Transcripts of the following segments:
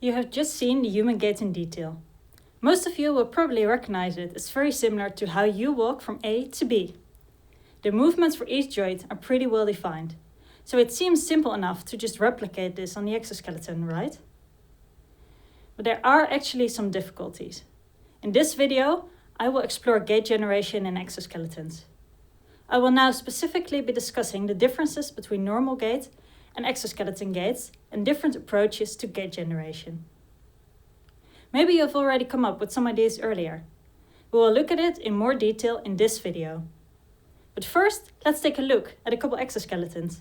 You have just seen the human gait in detail. Most of you will probably recognize it as very similar to how you walk from A to B. The movements for each joint are pretty well defined, so it seems simple enough to just replicate this on the exoskeleton, right? But there are actually some difficulties. In this video, I will explore gait generation in exoskeletons. I will now specifically be discussing the differences between normal gait and exoskeleton gaits and different approaches to gait generation. Maybe you've already come up with some ideas earlier. We will look at it in more detail in this video. But first, let's take a look at a couple exoskeletons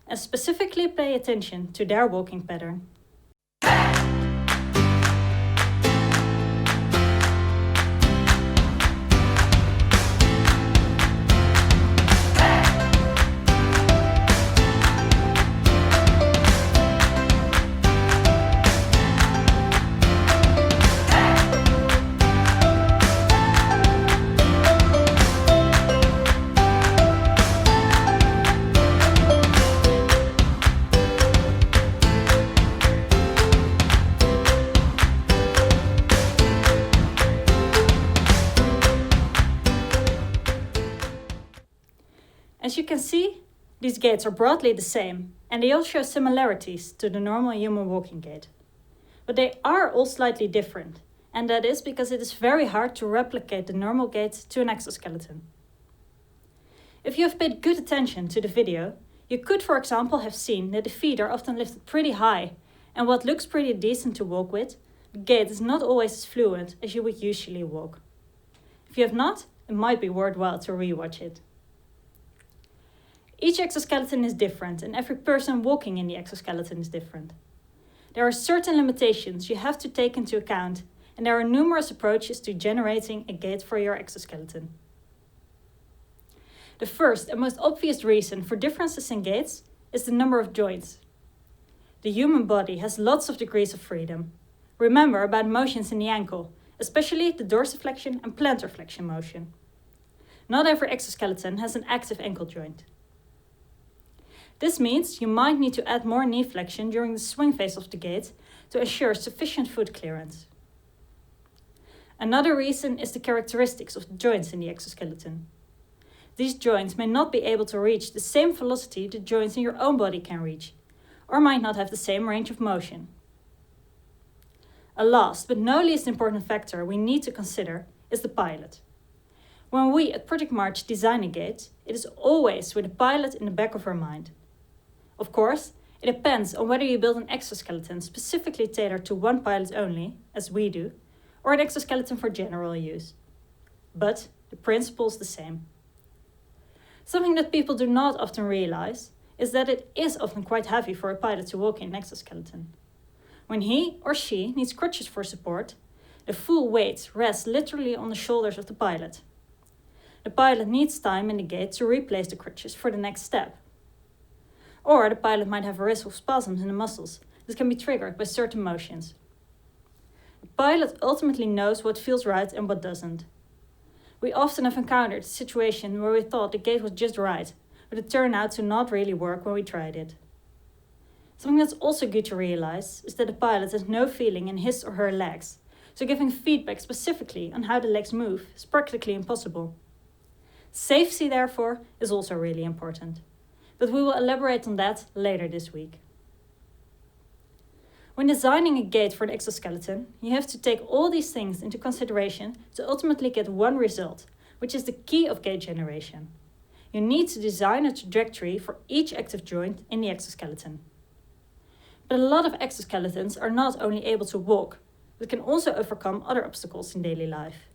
and specifically pay attention to their walking pattern. As you can see, these gaits are broadly the same, and they all show similarities to the normal human walking gait. But they are all slightly different, and that is because it is very hard to replicate the normal gait to an exoskeleton. If you have paid good attention to the video, you could, for example, have seen that the feet are often lifted pretty high, and what looks pretty decent to walk with, the gait is not always as fluent as you would usually walk. If you have not, it might be worthwhile to rewatch it. Each exoskeleton is different, and every person walking in the exoskeleton is different. There are certain limitations you have to take into account, and there are numerous approaches to generating a gait for your exoskeleton. The first and most obvious reason for differences in gaits is the number of joints. The human body has lots of degrees of freedom. Remember about motions in the ankle, especially the dorsiflexion and plantar flexion motion. Not every exoskeleton has an active ankle joint. This means you might need to add more knee flexion during the swing phase of the gait to ensure sufficient foot clearance. Another reason is the characteristics of the joints in the exoskeleton. These joints may not be able to reach the same velocity the joints in your own body can reach, or might not have the same range of motion. A last but no least important factor we need to consider is the pilot. When we at Project March design a gait, it is always with a pilot in the back of our mind. Of course, it depends on whether you build an exoskeleton specifically tailored to one pilot only, as we do, or an exoskeleton for general use. But the principle is the same. Something that people do not often realize is that it is often quite heavy for a pilot to walk in an exoskeleton. When he or she needs crutches for support, the full weight rests literally on the shoulders of the pilot. The pilot needs time in the gait to replace the crutches for the next step. Or the pilot might have a risk of spasms in the muscles that can be triggered by certain motions. The pilot ultimately knows what feels right and what doesn't. We often have encountered a situation where we thought the gait was just right, but it turned out to not really work when we tried it. Something that's also good to realize is that the pilot has no feeling in his or her legs, so giving feedback specifically on how the legs move is practically impossible. Safety, therefore, is also really important. But we will elaborate on that later this week. When designing a gait for an exoskeleton, you have to take all these things into consideration to ultimately get one result, which is the key of gait generation. You need to design a trajectory for each active joint in the exoskeleton. But a lot of exoskeletons are not only able to walk, but can also overcome other obstacles in daily life.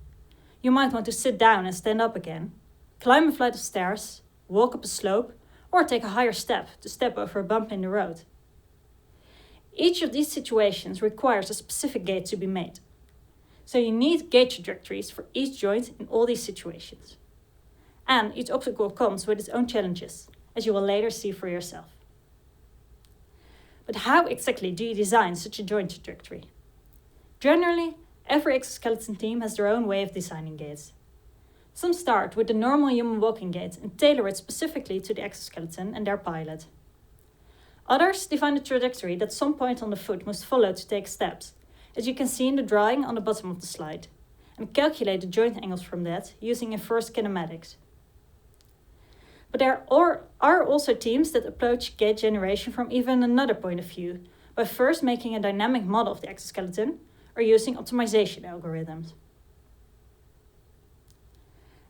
You might want to sit down and stand up again, climb a flight of stairs, walk up a slope, or take a higher step to step over a bump in the road. Each of these situations requires a specific gait to be made. So you need gait trajectories for each joint in all these situations. And each obstacle comes with its own challenges, as you will later see for yourself. But how exactly do you design such a joint trajectory? Generally, every exoskeleton team has their own way of designing gaits. Some start with the normal human walking gait and tailor it specifically to the exoskeleton and their pilot. Others define the trajectory that some point on the foot must follow to take steps, as you can see in the drawing on the bottom of the slide, and calculate the joint angles from that using inverse kinematics. But there are also teams that approach gait generation from even another point of view, by first making a dynamic model of the exoskeleton or using optimization algorithms.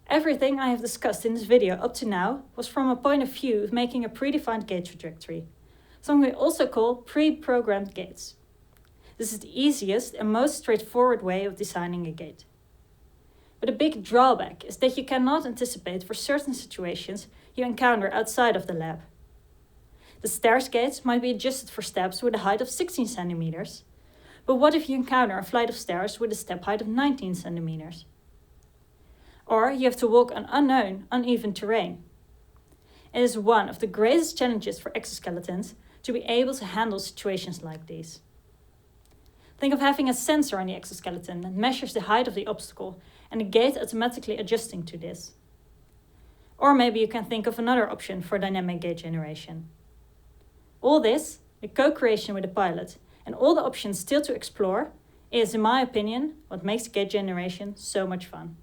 Everything I have discussed in this video up to now was from a point of view of making a predefined gait trajectory, something we also call pre-programmed gaits. This is the easiest and most straightforward way of designing a gait. But a big drawback is that you cannot anticipate for certain situations you encounter outside of the lab. The stairs gaits might be adjusted for steps with a height of 16 centimeters, but what if you encounter a flight of stairs with a step height of 19 centimeters? Or you have to walk on unknown, uneven terrain. It is one of the greatest challenges for exoskeletons to be able to handle situations like these. Think of having a sensor on the exoskeleton that measures the height of the obstacle and the gait automatically adjusting to this. Or maybe you can think of another option for dynamic gait generation. All this, the co-creation with the pilot, and all the options still to explore, is, in my opinion, what makes gait generation so much fun.